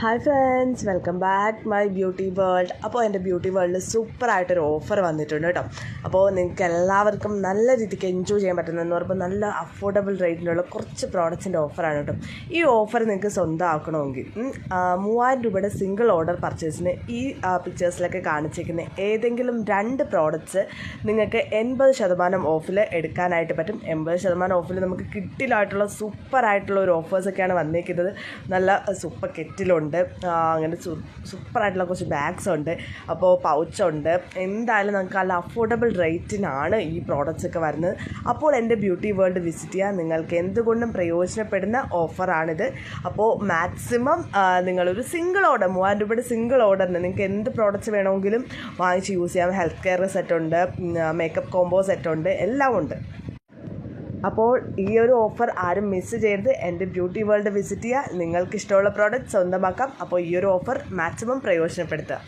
Hi friends, welcome back my beauty world. അപ്പോൾ എൻ്റെ beauty വേൾഡിൽ സൂപ്പറായിട്ടൊരു ഓഫർ വന്നിട്ടുണ്ട് കേട്ടോ. അപ്പോൾ നിങ്ങൾക്ക് എല്ലാവർക്കും നല്ല രീതിക്ക് എൻജോയ് ചെയ്യാൻ പറ്റുന്നതെന്ന് പറയുമ്പോൾ നല്ല അഫോർഡബിൾ റേറ്റിലുള്ള കുറച്ച് പ്രോഡക്റ്റ്സിൻ്റെ ഓഫറാണ് കേട്ടോ. ഈ ഓഫർ നിങ്ങൾക്ക് സ്വന്തമാക്കണമെങ്കിൽ 3000 രൂപയുടെ സിംഗിൾ ഓർഡർ പർച്ചേസിന് ഈ പിക്ചേഴ്സിലൊക്കെ കാണിച്ചിരിക്കുന്ന ഏതെങ്കിലും 2 പ്രോഡക്റ്റ്സ് നിങ്ങൾക്ക് 80% ഓഫിൽ എടുക്കാനായിട്ട് പറ്റും. 80% ഓഫിൽ നമുക്ക് കിട്ടിലായിട്ടുള്ള സൂപ്പറായിട്ടുള്ള ഒരു ഓഫേഴ്സൊക്കെയാണ് വന്നിരിക്കുന്നത്. നല്ല സൂപ്പർ കെറ്റിലുണ്ട്, അങ്ങനെ സൂപ്പറായിട്ടുള്ള കുറച്ച് ബാഗ്സ് ഉണ്ട്, അപ്പോൾ പൗച്ചുണ്ട്. എന്തായാലും നമുക്ക് നല്ല അഫോർഡബിൾ റേറ്റിനാണ് ഈ പ്രോഡക്റ്റ്സ് ഒക്കെ വരുന്നത്. അപ്പോൾ എൻ്റെ ബ്യൂട്ടി വേൾഡ് വിസിറ്റ് ചെയ്യാൻ നിങ്ങൾക്ക് എന്തുകൊണ്ടും പ്രയോജനപ്പെടുന്ന ഓഫറാണിത്. അപ്പോൾ മാക്സിമം നിങ്ങളൊരു സിംഗിൾ ഓർഡർ 3000 രൂപയുടെ സിംഗിൾ ഓർഡറിന് നിങ്ങൾക്ക് എന്ത് പ്രോഡക്റ്റ്സ് വേണമെങ്കിലും വാങ്ങിച്ച് യൂസ് ചെയ്യാം. ഹെൽത്ത് കെയർ സെറ്റുണ്ട്, മേക്കപ്പ് കോംബോ സെറ്റുണ്ട്, എല്ലാം ഉണ്ട്. അപ്പോൾ ഈ ഒരു ഓഫർ ആരും മിസ് ചെയ്യരുത്. എൻ്റെ ബ്യൂട്ടി വേൾഡ് വിസിറ്റ് ചെയ്യുക, നിങ്ങൾക്ക് ഇഷ്ടമുള്ള പ്രോഡക്റ്റ് സ്വന്തമാക്കാം. അപ്പോൾ ഈ ഒരു ഓഫർ മാക്സിമം പ്രയോജനപ്പെടുത്തുക.